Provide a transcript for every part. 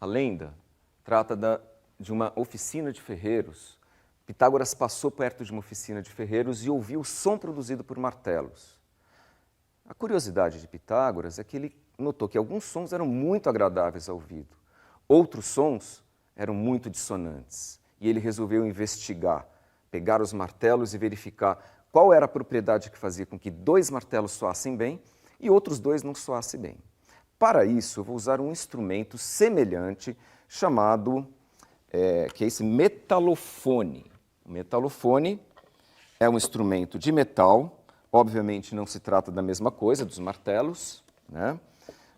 A lenda trata de uma oficina de ferreiros. Pitágoras passou perto de uma oficina de ferreiros e ouviu o som produzido por martelos. A curiosidade de Pitágoras é que ele notou que alguns sons eram muito agradáveis ao ouvido, outros sons eram muito dissonantes. E ele resolveu investigar, pegar os martelos e verificar qual era a propriedade que fazia com que dois martelos soassem bem e outros dois não soassem bem. Para isso, eu vou usar um instrumento semelhante chamado, que é esse metalofone. O metalofone é um instrumento de metal, obviamente não se trata da mesma coisa, dos martelos, né?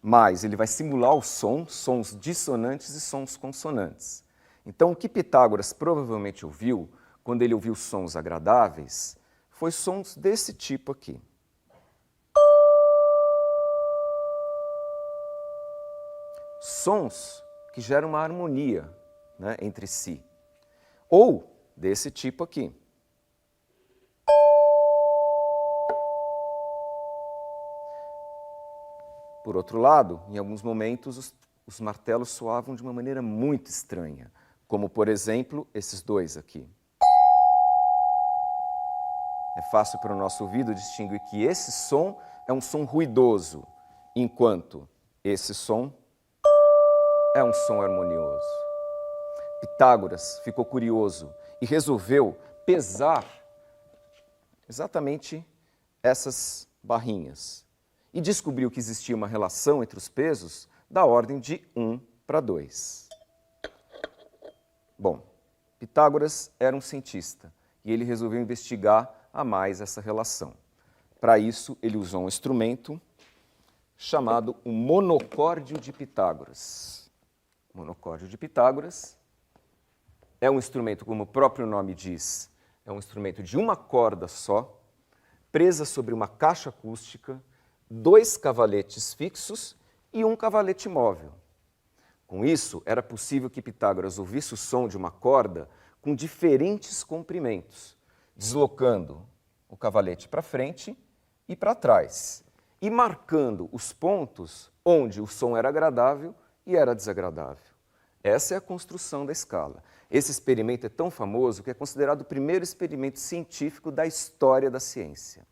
Mas ele vai simular o som, sons dissonantes e sons consonantes. Então, o que Pitágoras provavelmente ouviu, quando ele ouviu sons agradáveis, foi sons desse tipo aqui. Sons que geram uma harmonia, né, entre si. Ou desse tipo aqui. Por outro lado, em alguns momentos, os martelos soavam de uma maneira muito estranha, como, por exemplo, esses dois aqui. É fácil para o nosso ouvido distinguir que esse som é um som ruidoso, enquanto esse som é um som harmonioso. Pitágoras ficou curioso e resolveu pesar exatamente essas barrinhas. E descobriu que existia uma relação entre os pesos da ordem de 1 para 2. Bom, Pitágoras era um cientista e ele resolveu investigar a mais essa relação. Para isso, ele usou um instrumento chamado o monocórdio de Pitágoras. O monocórdio de Pitágoras é um instrumento, como o próprio nome diz, é um instrumento de uma corda só, presa sobre uma caixa acústica, 2 cavaletes fixos e um cavalete móvel. Com isso, era possível que Pitágoras ouvisse o som de uma corda com diferentes comprimentos, deslocando o cavalete para frente e para trás, e marcando os pontos onde o som era agradável e era desagradável. Essa é a construção da escala. Esse experimento é tão famoso que é considerado o primeiro experimento científico da história da ciência.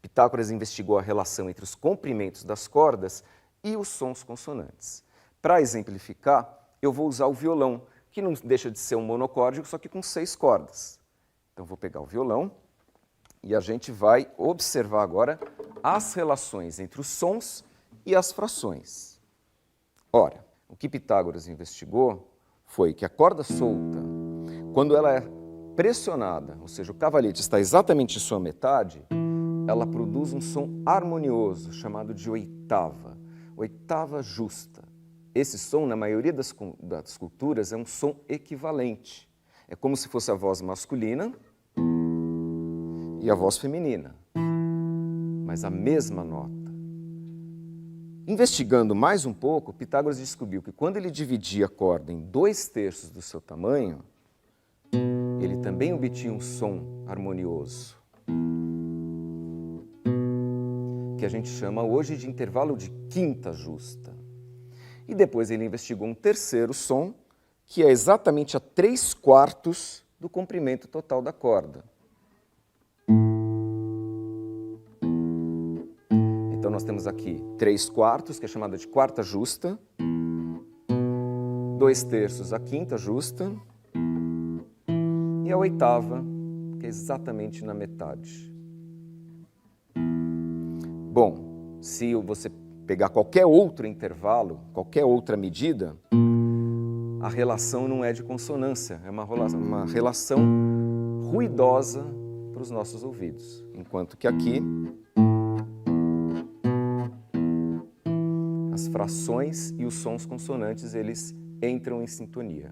Pitágoras investigou a relação entre os comprimentos das cordas e os sons consonantes. Para exemplificar, eu vou usar o violão, que não deixa de ser um monocórdio, só que com 6 cordas. Então, vou pegar o violão e a gente vai observar agora as relações entre os sons e as frações. Ora, o que Pitágoras investigou foi que a corda solta, quando ela é pressionada, ou seja, o cavalete está exatamente em sua metade, ela produz um som harmonioso, chamado de oitava, oitava justa. Esse som, na maioria das culturas, é um som equivalente. É como se fosse a voz masculina e a voz feminina, mas a mesma nota. Investigando mais um pouco, Pitágoras descobriu que quando ele dividia a corda em 2/3 do seu tamanho, ele também obtinha um som harmonioso, que a gente chama hoje de intervalo de quinta justa. E depois ele investigou um terceiro som, que é exatamente a 3/4 do comprimento total da corda. Então nós temos aqui 3/4, que é chamada de quarta justa, 2/3 a quinta justa, e a oitava, que é exatamente na metade. Bom, se você pegar qualquer outro intervalo, qualquer outra medida, a relação não é de consonância, é uma relação ruidosa para os nossos ouvidos. Enquanto que aqui, as frações e os sons consonantes, eles entram em sintonia.